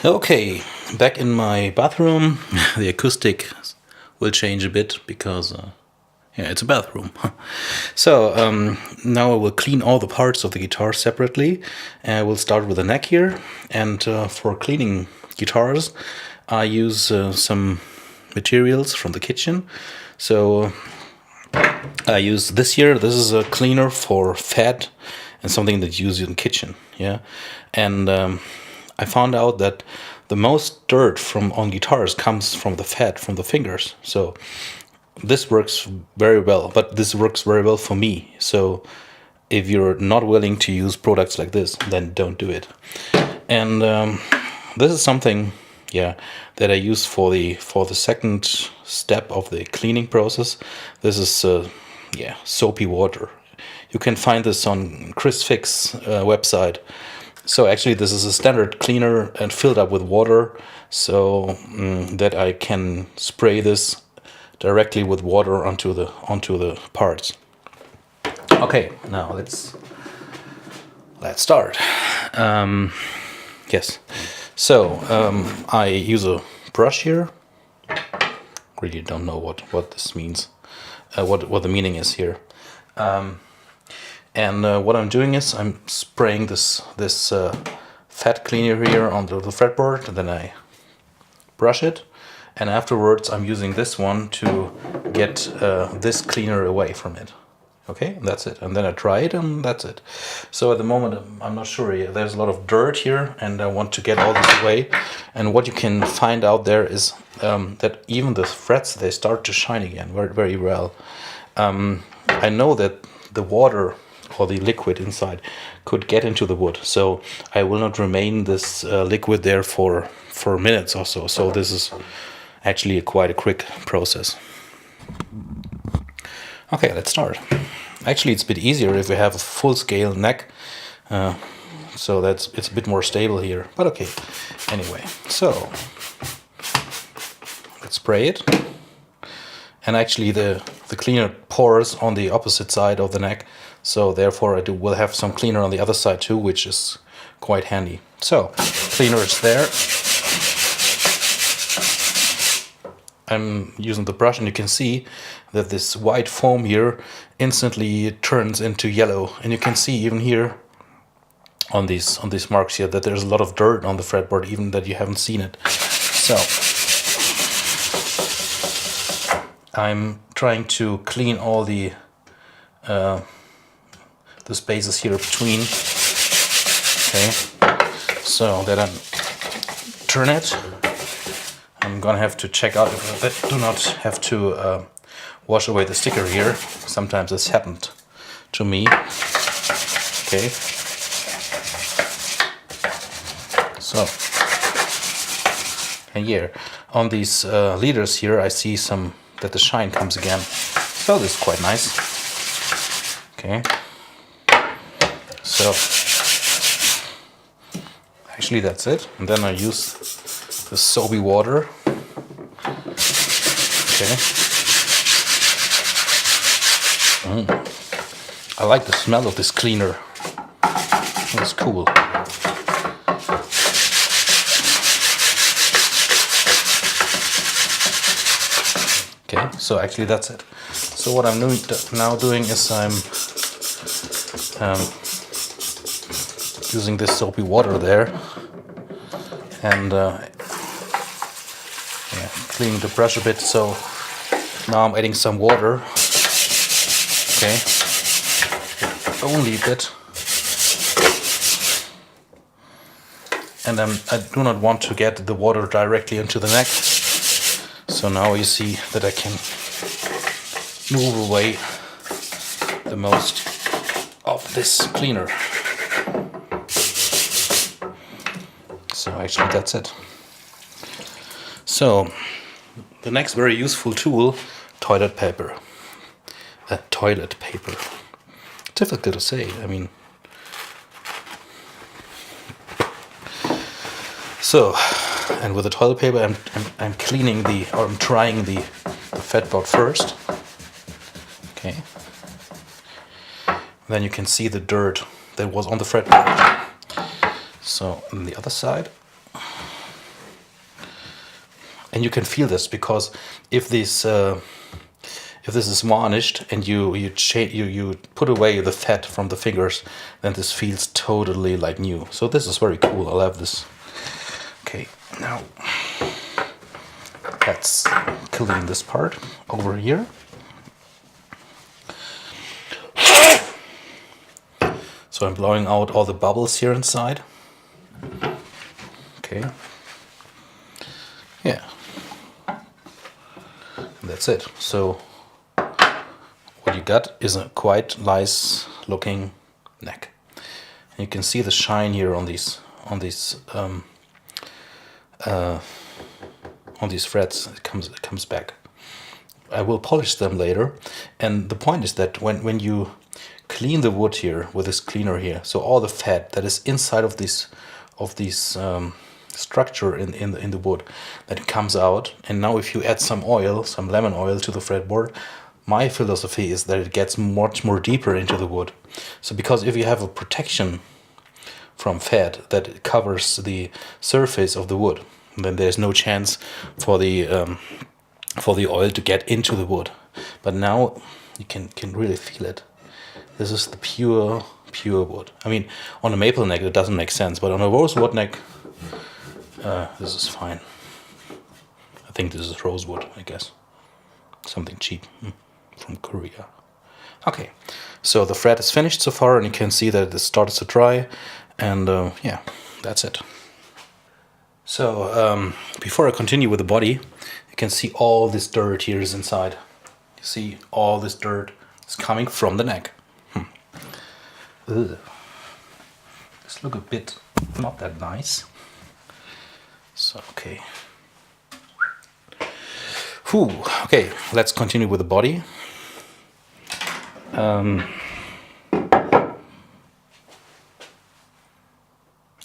Okay, back in my bathroom. The acoustic will change a bit because, yeah, it's a bathroom. So now I will clean all the parts of the guitar separately. We'll start with the neck here. And for cleaning guitars, I use some materials from the kitchen. So I use this here. This is a cleaner for fat and something that's used in the kitchen. Yeah, and I found out that the most dirt from on guitars comes from the fat from the fingers. So this works very well, but this works very well for me. So if you're not willing to use products like this, then don't do it. And this is something, yeah, that I use for the second step of the cleaning process. This is yeah, soapy water. You can find this on Chris Fick's website. So actually, this is a standard cleaner and filled up with water, so that I can spray this directly with water onto the parts. Okay, now let's start. Yes, so I use a brush here. Really don't know what this means, what the meaning is here. And what I'm doing is I'm spraying this fat cleaner here onto the fretboard, and then I brush it, and afterwards I'm using this one to get this cleaner away from it. Okay, and that's it. And then I dry it, and that's it. So at the moment I'm not sure. There's a lot of dirt here, and I want to get all this away. And what you can find out there is that even the frets, they start to shine again very, very well. I know that the water or the liquid inside could get into the wood, so I will not remain this liquid there for minutes or so. So this is actually quite a quick process. Okay, let's start. Actually, it's a bit easier if we have a full-scale neck, so it's a bit more stable here. But okay, anyway, so let's spray it. And actually, the cleaner pours on the opposite side of the neck, so therefore will have some cleaner on the other side too, which is quite handy. So, cleaner is there. I'm using the brush, and you can see that this white foam here instantly turns into yellow, and you can see even here on these marks here that there's a lot of dirt on the fretboard, even that you haven't seen it. So I'm trying to clean all the spaces here between. Okay, so that I turn it. I'm gonna have to check out if I do not have to wash away the sticker here. Sometimes this happened to me. Okay. So, and here on these leaders here, I see that the shine comes again. So this is quite nice. Okay. So actually that's it. And then I use the soapy water. Okay. I like the smell of this cleaner. It's cool. Okay, so actually that's it. So what I'm now doing is I'm using this soapy water there, and yeah, cleaning the brush a bit. So now I'm adding some water. Okay, only a bit. And I do not want to get the water directly into the neck. So now you see that I can move away the most of this cleaner. So actually that's it. So the next very useful tool, toilet paper. Toilet paper. Difficult to say. I mean. So, and with the toilet paper, I'm cleaning I'm drying the fretboard first. Okay. Then you can see the dirt that was on the fretboard. So on the other side, and you can feel this, because if this is varnished and you put away the fat from the fingers, then this feels totally like new. So this is very cool. I love this. Okay, now let's clean this part over here. So I'm blowing out all the bubbles here inside. Okay. Yeah. And that's it. So what you got is a quite nice looking neck. And you can see the shine here on these threads. It comes back. I will polish them later. And the point is that when you clean the wood here with this cleaner here, so all the fat that is inside of this structure in the wood, that it comes out. And now if you add some oil, some lemon oil to the fretboard, my philosophy is that it gets much more deeper into the wood. So because if you have a protection from fat that covers the surface of the wood, then there's no chance for the oil to get into the wood. But now you can really feel it. This is the pure wood. I mean, on a maple neck it doesn't make sense, but on a rosewood neck, this is fine. I think this is rosewood, I guess. Something cheap from Korea. Okay, so the thread is finished so far, and you can see that it started to dry, and yeah, that's it. So before I continue with the body, you can see all this dirt here is inside. You see all this dirt is coming from the neck. Ugh. This look a bit not that nice. So okay. Whew. Okay, let's continue with the body.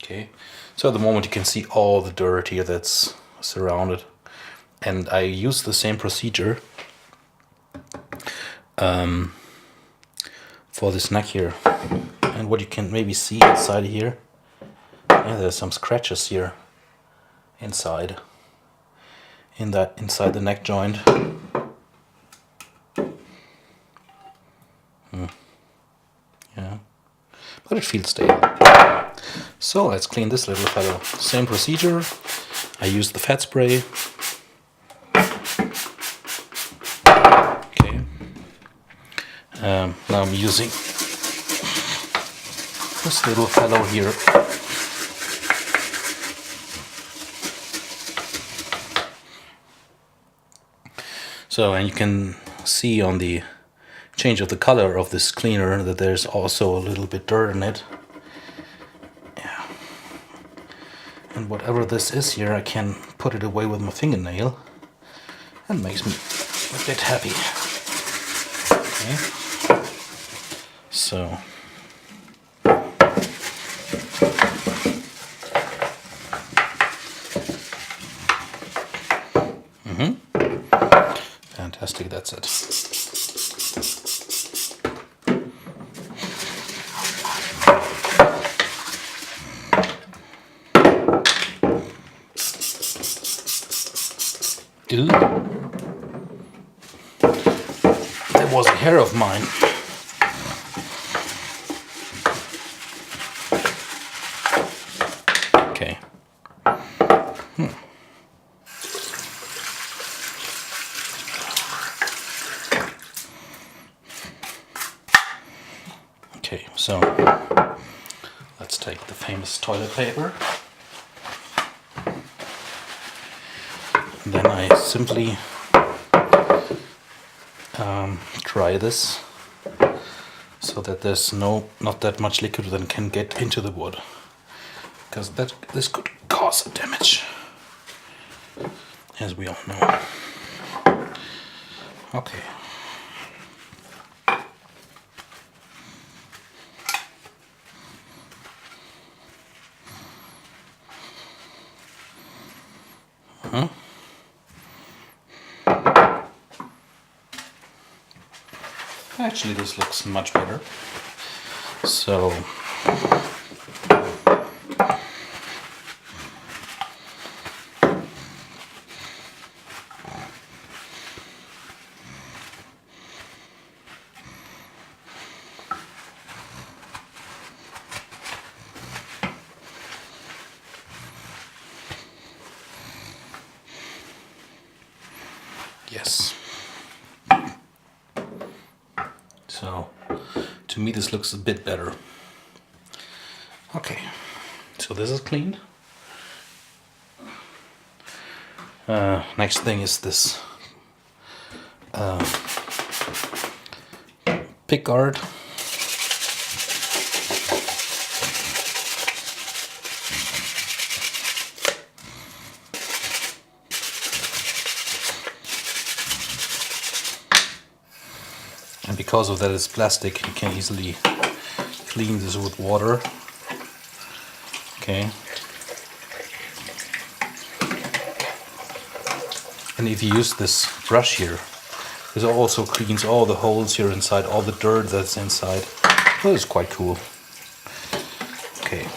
Okay, so at the moment you can see all the dirt here that's surrounded, and I use the same procedure for this neck here. And what you can maybe see inside here, yeah, there's some scratches here inside the neck joint. Yeah, but it feels stable. So let's clean this little fellow. Same procedure. I use the fat spray. Okay. Now I'm using this little fellow here. So, and you can see on the change of the color of this cleaner that there's also a little bit dirt in it. Yeah. And whatever this is here, I can put it away with my fingernail. That makes me a bit happy. Okay. So. Fantastic, that's it. Ooh. That was a hair of mine. Okay. Okay, so let's take the famous toilet paper. And then I simply dry this so that there's not that much liquid that can get into the wood, because this could cause damage, as we all know. Okay. Actually, this looks much better. So Yes. So to me this looks a bit better. Okay, so this is cleaned. Next thing is this pick guard. And because of that it's plastic, you can easily clean this with water. Okay. And if you use this brush here, this also cleans all the holes here inside, all the dirt that's inside. That is quite cool. Okay.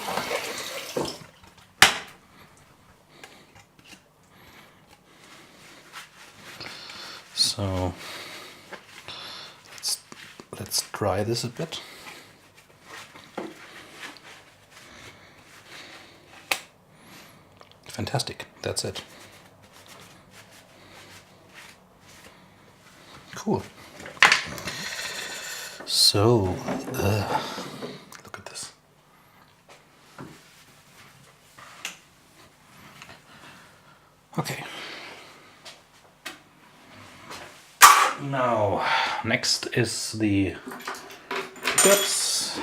So let's dry this a bit. Fantastic. That's it. Cool. So, look at this. Okay. Now, next is the pickups.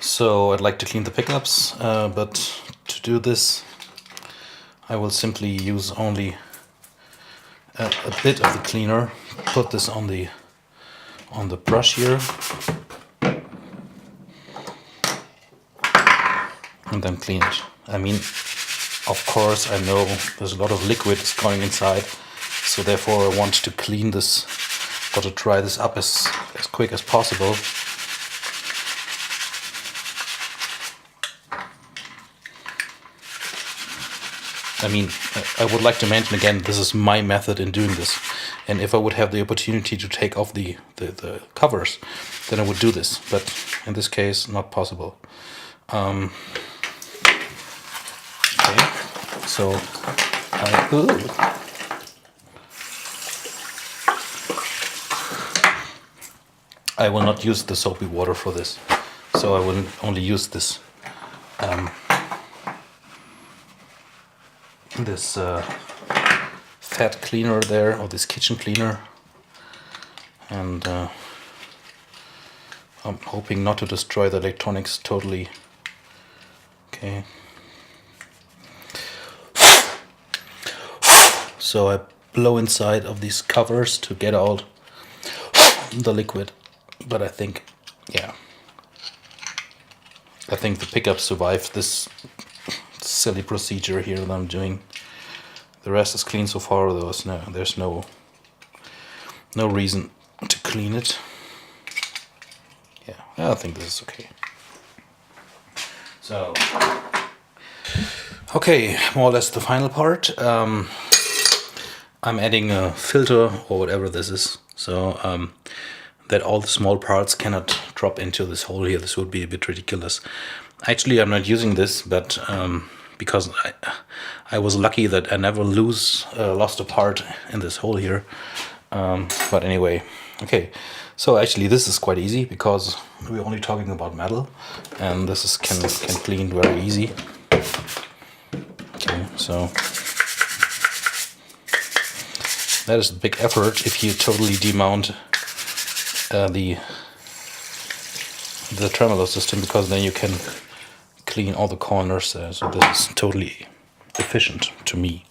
So I'd like to clean the pickups, but to do this I will simply use only a bit of the cleaner, put this on the brush here, and then clean it. I mean, of course I know there's a lot of liquid going inside, so therefore I want to clean this, got to dry this up as quick as possible. I mean, I would like to mention again, this is my method in doing this. And if I would have the opportunity to take off the covers, then I would do this. But in this case, not possible. Okay, so I will not use the soapy water for this. So I will only use this fat cleaner there, or this kitchen cleaner, and I'm hoping not to destroy the electronics totally. Okay, so I blow inside of these covers to get out the liquid, but I think, yeah, I think the pickup survived this silly procedure here that I'm doing. The rest is clean so far, though. There's no reason to clean it. Yeah, I think this is okay. So, okay, more or less the final part. I'm adding a filter or whatever this is, so that all the small parts cannot drop into this hole here. This would be a bit ridiculous. Actually, I'm not using this, but because I was lucky that I never lost a part in this hole here. But anyway, okay. So actually, this is quite easy because we're only talking about metal, and this is can clean very easy. Okay, so that is a big effort if you totally demount the tremolo system, because then you can clean all the corners there. So this is totally efficient to me.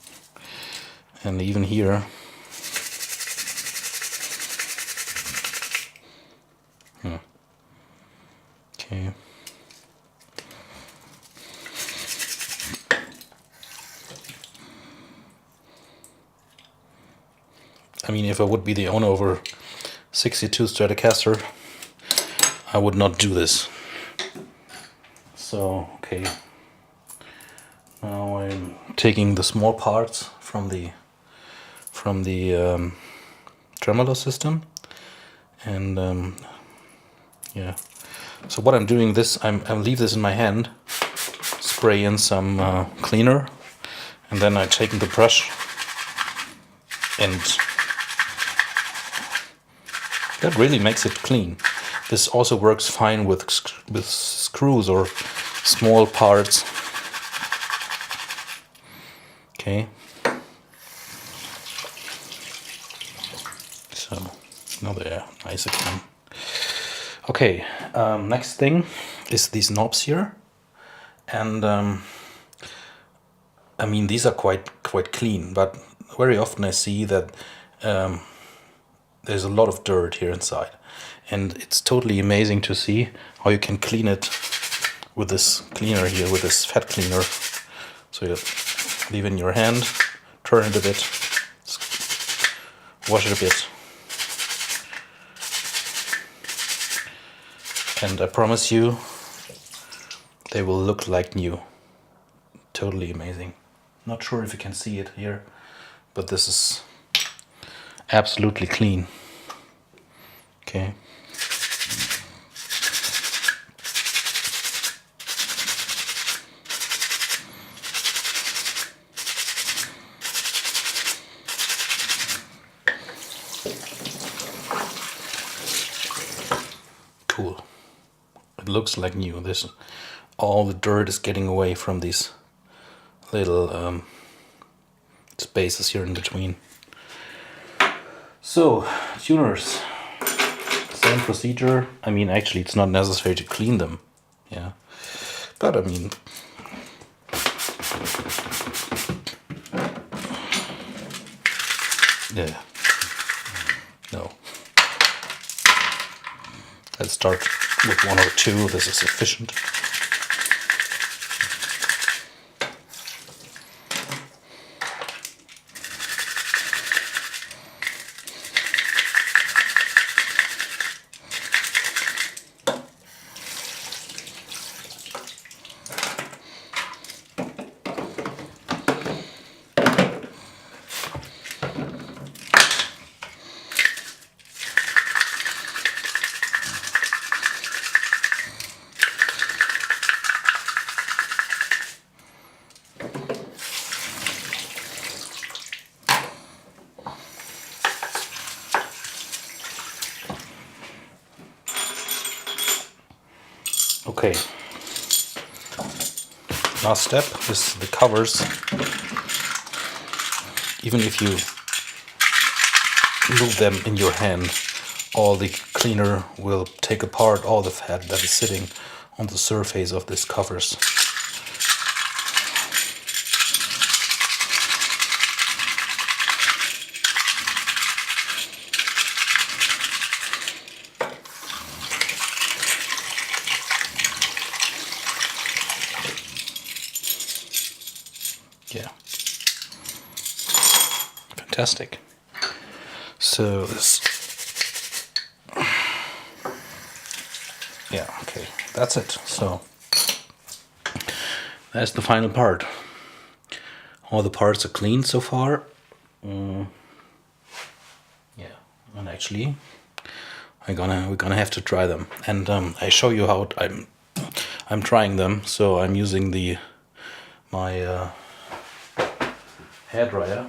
And even here, okay. I mean, if I would be the owner of a 62 Stratocaster, I would not do this. So, okay. Now I'm taking the small parts from the tremolo system, and yeah. So what I'm doing this, I leave this in my hand, spray in some cleaner, and then I take the brush, and that really makes it clean. This also works fine with screws or small parts. Okay. So now they're nice again. Okay, next thing is these knobs here, and I mean, these are quite clean, but very often I see that there's a lot of dirt here inside, and it's totally amazing to see how you can clean it with this cleaner here, with this fat cleaner. So you leave it in your hand, turn it a bit, wash it a bit, and I promise you they will look like new. Totally amazing. Not sure if you can see it here, but this is absolutely clean. Okay. Cool. It looks like new. This, all the dirt is getting away from these little spaces here in between. So, tuners, same procedure. I mean, actually, it's not necessary to clean them. Yeah, but I mean, yeah. No. Let's start with one or two. This is sufficient. Okay, last step is the covers. Even if you move them in your hand, all the cleaner will take apart all the fat that is sitting on the surface of these covers. Yeah, fantastic. So this, yeah, okay, that's it. So that's the final part. All the parts are clean so far. Yeah, and actually, we're gonna have to try them, and I show you how I'm trying them. So I'm using my hair dryer.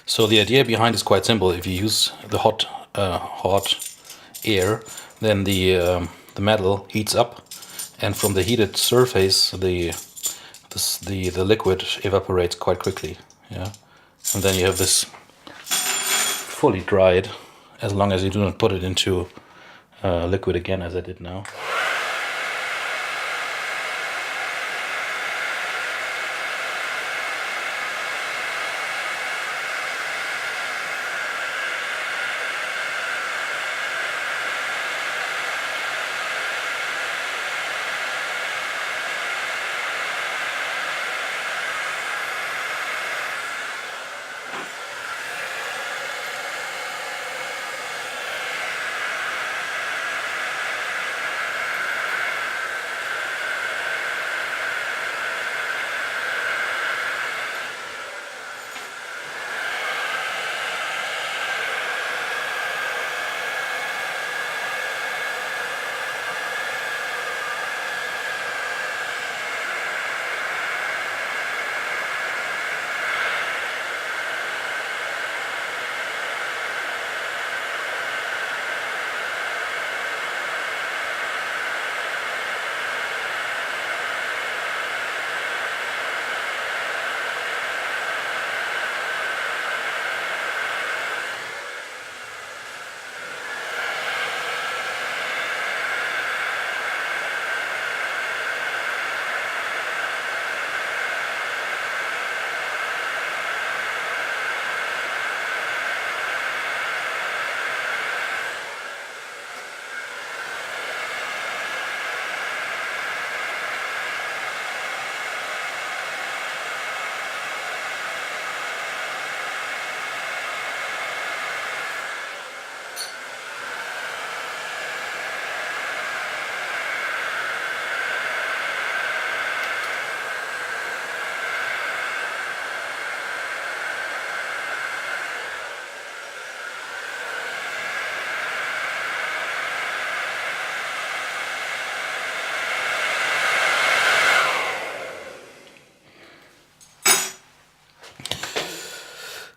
So the idea behind is quite simple. If you use the hot air, then the metal heats up, and from the heated surface, the liquid evaporates quite quickly. Yeah, and then you have this fully dried, as long as you do not put it into liquid again, as I did now.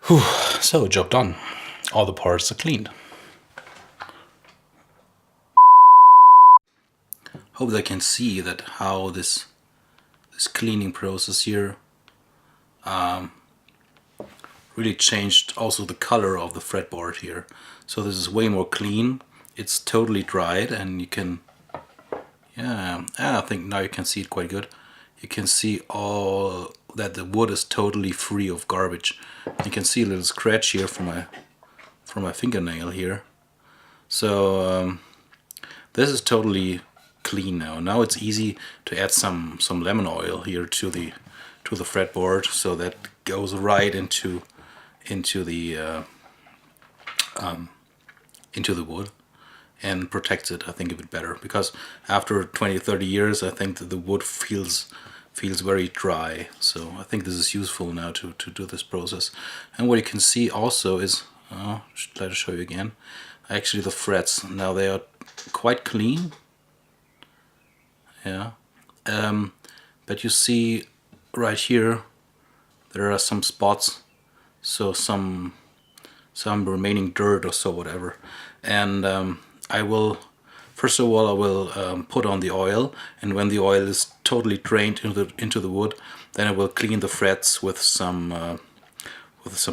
Whew, so job done. All the parts are cleaned. Hope they can see that how this cleaning process here really changed also the color of the fretboard here. So this is way more clean. It's totally dried, and you can, yeah, I think now you can see it quite good. You can see all that the wood is totally free of garbage. You can see a little scratch here from my fingernail here. So this is totally clean now. Now it's easy to add some lemon oil here to the fretboard, so that goes right into the wood and protects it, I think, a bit better, because after 20-30 years I think that the wood feels very dry. So I think this is useful now to do this process. And what you can see also is, should try to show you again, actually the frets now, they are quite clean. Yeah, but you see right here there are some spots, so some remaining dirt or so, whatever. And I will, first of all, I will put on the oil, and when the oil is totally drained into the wood, then I will clean the frets with some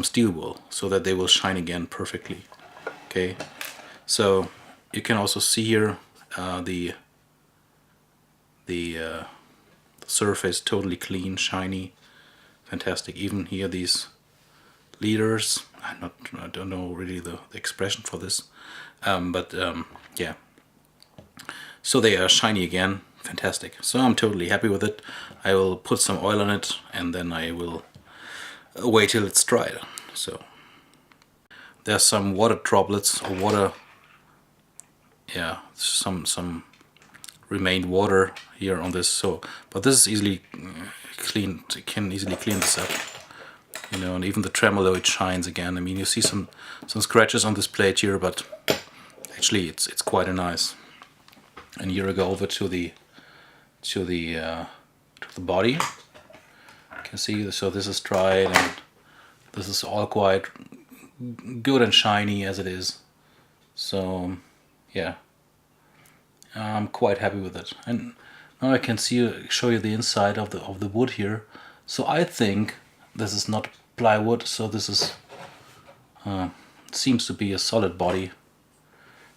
steel wool, so that they will shine again perfectly. Okay, so you can also see here the surface totally clean, shiny, fantastic. Even here these leaders, I don't know really the expression for this, but yeah, so they are shiny again, fantastic. So I'm totally happy with it. I will put some oil on it, and then I will wait till it's dried. So there's some water droplets or water, yeah, some remained water here on this. So, but this is easily cleaned. You can easily clean this up, you know. And even the tremolo, it shines again. I mean, you see some scratches on this plate here, but actually it's quite nice. And here I go over to the body. You can see, so this is dried, and this is all quite good and shiny as it is. So yeah, I'm quite happy with it. And now I can show you the inside of the wood here. So I think this is not plywood, so this is seems to be a solid body.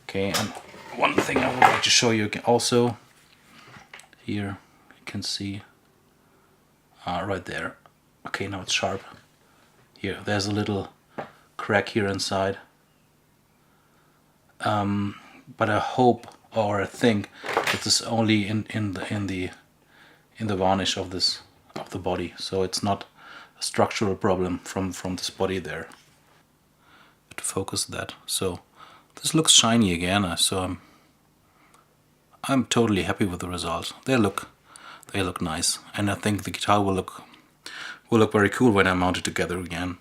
Okay, and one thing I would like to show you also, here you can see right there. Okay, now it's sharp. Here, there's a little crack here inside. But I hope, or I think, it is only in the varnish of the body, so it's not a structural problem from this body there. To focus that, so this looks shiny again. So I'm totally happy with the result. They look nice, and I think the guitar will look very cool when I mount it together again.